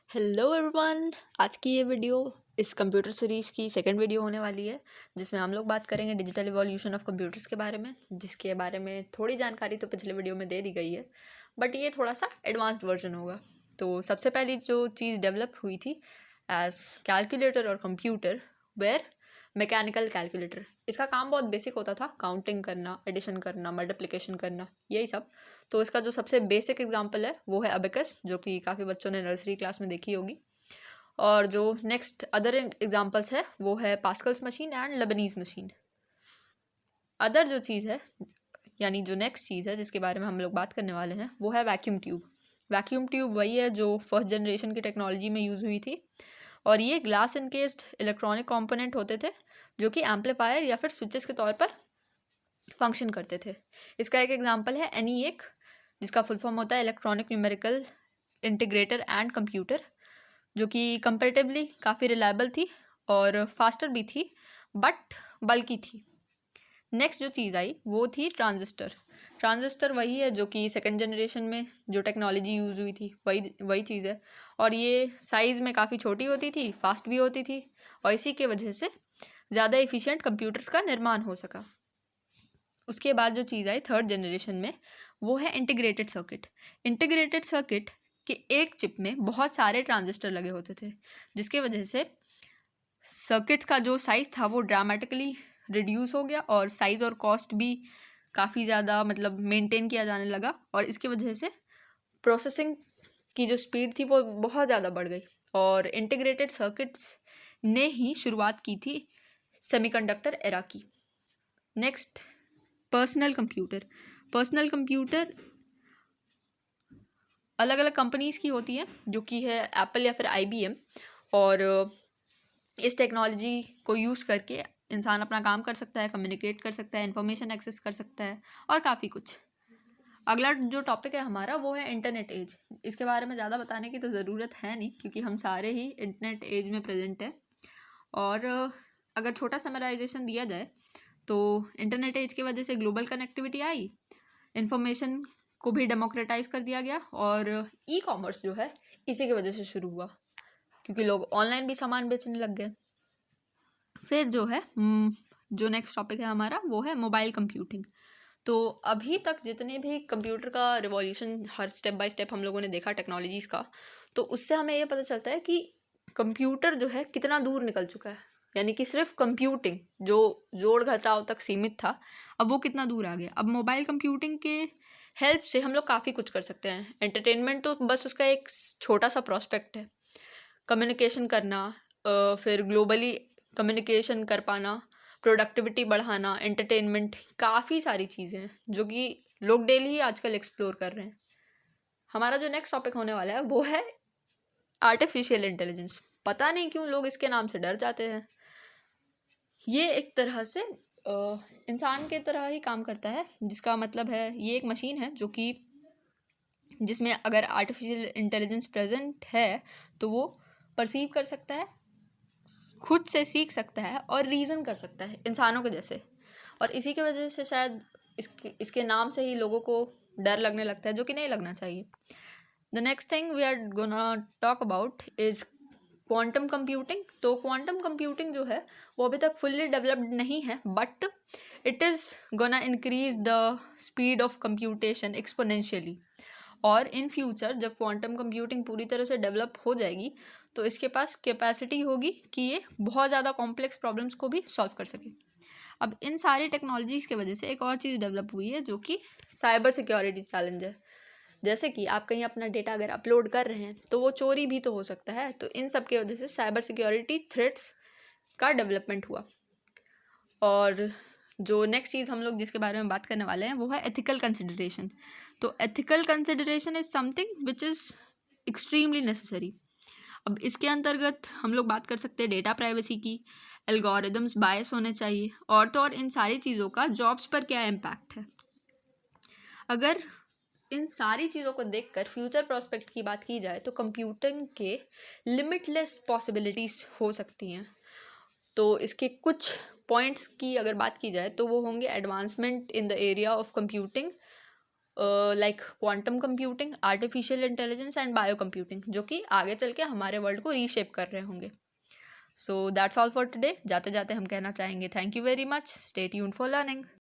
Hello everyone. आज की ये वीडियो इस कंप्यूटर सीरीज़ की सेकंड वीडियो होने वाली है, जिसमें हम लोग बात करेंगे डिजिटल इवोल्यूशन ऑफ कंप्यूटर्स के बारे में, जिसके बारे में थोड़ी जानकारी तो पिछले वीडियो में दे दी गई है, बट ये थोड़ा सा एडवांस्ड वर्जन होगा। तो सबसे पहली जो चीज़ डेवलप हुई थी एज कैलकुलेटर और कंप्यूटर वेयर मैकेनिकल कैलकुलेटर। इसका काम बहुत बेसिक होता था, काउंटिंग करना, एडिशन करना, मल्टीप्लिकेशन करना, यही सब। तो इसका जो सबसे बेसिक एग्जांपल है वो है अबेकस, जो कि काफ़ी बच्चों ने नर्सरी क्लास में देखी होगी। और जो नेक्स्ट अदर एग्जांपल्स है वो है Pascal's machine and Leibniz machine. Other जो चीज़ है, यानी जो नेक्स्ट चीज़ है जिसके बारे में हम लोग बात करने वाले हैं, वो है वैक्यूम ट्यूब। वैक्यूम ट्यूब वही है जो फर्स्ट जनरेशन की टेक्नोलॉजी में यूज़ हुई थी, और ये ग्लास इनकेस्ड इलेक्ट्रॉनिक कंपोनेंट होते थे जो कि एम्पलीफायर या फिर स्विचेस के तौर पर फंक्शन करते थे। इसका एक एग्जांपल है NE1, जिसका फुल फॉर्म होता है electronic numerical integrator and computer, जो कि कंपैरेटिवली काफ़ी रिलायबल थी और फास्टर भी थी, बट बल्कि थी। नेक्स्ट जो चीज़ आई वो थी ट्रांजिस्टर। ट्रांजिस्टर वही है जो कि सेकंड जनरेशन में जो टेक्नोलॉजी यूज़ हुई थी वही चीज़ है, और ये साइज़ में काफ़ी छोटी होती थी, फास्ट भी होती थी, और इसी के वजह से ज़्यादा एफिशिएंट कंप्यूटर्स का निर्माण हो सका। उसके बाद जो चीज़ आई थर्ड जनरेशन में वो है इंटीग्रेटेड सर्किट। इंटीग्रेटेड सर्किट के एक चिप में बहुत सारे ट्रांजिस्टर लगे होते थे, जिसके वजह से सर्किट्स का जो साइज़ था वो ड्रामेटिकली रिड्यूस हो गया, और साइज़ और कॉस्ट भी काफ़ी ज़्यादा मेंटेन किया जाने लगा, और इसकी वजह से प्रोसेसिंग की जो स्पीड थी वो बहुत ज़्यादा बढ़ गई। और इंटीग्रेटेड सर्किट्स ने ही शुरुआत की थी सेमीकंडक्टर एरा की। Next personal computer. Personal computer अलग अलग कंपनीज़ की होती है, जो कि है एप्पल या फिर IBM, और इस टेक्नोलॉजी को यूज़ करके इंसान अपना काम कर सकता है, कम्युनिकेट कर सकता है, इन्फॉर्मेशन एक्सेस कर सकता है, और काफ़ी कुछ। अगला जो टॉपिक है हमारा वो है इंटरनेट एज। इसके बारे में ज़्यादा बताने की तो ज़रूरत है नहीं, क्योंकि हम सारे ही इंटरनेट एज में प्रेजेंट हैं। और अगर छोटा समराइजेशन दिया जाए तो इंटरनेट एज की वजह से ग्लोबल कनेक्टिविटी आई, इन्फॉर्मेशन को भी डेमोक्रेटाइज कर दिया गया, और ई-कॉमर्स जो है इसी की वजह से शुरू हुआ, क्योंकि लोग ऑनलाइन भी सामान बेचने लग गए। फिर जो है जो नेक्स्ट टॉपिक है हमारा वो है मोबाइल कंप्यूटिंग। तो अभी तक जितने भी कंप्यूटर का revolution her step by step हम लोगों ने देखा टेक्नोलॉजीज़ का, तो उससे हमें ये पता चलता है कि कंप्यूटर जो है कितना दूर निकल चुका है। यानी कि सिर्फ कंप्यूटिंग जो जोड़ घटाव तक सीमित था, अब वो कितना दूर आ गया। अब मोबाइल कंप्यूटिंग के हेल्प से हम लोग काफ़ी कुछ कर सकते हैं। एंटरटेनमेंट तो बस उसका एक छोटा सा प्रोस्पेक्ट है। कम्युनिकेशन करना, फिर ग्लोबली कम्युनिकेशन कर पाना, प्रोडक्टिविटी बढ़ाना, एंटरटेनमेंट, काफ़ी सारी चीज़ें हैं जो कि लोग डेली ही आजकल एक्सप्लोर कर रहे हैं। हमारा जो नेक्स्ट टॉपिक होने वाला है वो है आर्टिफिशियल इंटेलिजेंस। पता नहीं क्यों लोग इसके नाम से डर जाते हैं। ये एक तरह से इंसान के तरह ही काम करता है, जिसका मतलब है ये एक मशीन है जो कि जिसमें अगर आर्टिफिशियल इंटेलिजेंस प्रेजेंट है तो वो परसीव कर सकता है, खुद से सीख सकता है, और रीज़न कर सकता है इंसानों के जैसे। और इसी की वजह से शायद इसके नाम से ही लोगों को डर लगने लगता है, जो कि नहीं लगना चाहिए। The next thing we are gonna talk about is quantum computing. तो क्वांटम कंप्यूटिंग जो है वो अभी तक फुल्ली डेवलप्ड नहीं है, but it is gonna increase the speed of computation exponentially. और इन फ्यूचर जब क्वांटम कंप्यूटिंग पूरी तरह से डेवलप हो जाएगी तो इसके पास कैपेसिटी होगी कि ये बहुत ज़्यादा कॉम्प्लेक्स प्रॉब्लम्स को भी सॉल्व कर सके। अब इन सारी टेक्नोलॉजीज़ की वजह से एक और चीज़ डेवलप हुई है जो कि साइबर सिक्योरिटी चैलेंज है। जैसे कि आप कहीं अपना डेटा अगर अपलोड कर रहे हैं तो वो चोरी भी तो हो सकता है, तो इन सब की वजह से साइबर सिक्योरिटी थ्रेट्स का डेवलपमेंट हुआ। और जो नेक्स्ट चीज़ हम लोग जिसके बारे में बात करने वाले हैं वो है एथिकल कंसिडरेशन। तो ethical consideration is something which is extremely necessary. अब इसके अंतर्गत हम लोग बात कर सकते हैं डेटा प्राइवेसी की, एल्गोरिदम्स बायस होने चाहिए, और तो और इन सारी चीज़ों का जॉब्स पर क्या इम्पैक्ट है। अगर इन सारी चीज़ों को देखकर फ्यूचर प्रोस्पेक्ट की बात की जाए तो कंप्यूटिंग के लिमिटलेस पॉसिबिलिटीज़ हो सकती हैं। तो इसके कुछ पॉइंट्स की अगर बात की जाए तो वो होंगे advancement in the area of computing, like quantum computing, artificial intelligence and bio computing, जो कि आगे चल के हमारे वर्ल्ड को रीशेप कर रहे होंगे. So that's all for today. जाते जाते हम कहना चाहेंगे thank you very much. Stay tuned for learning.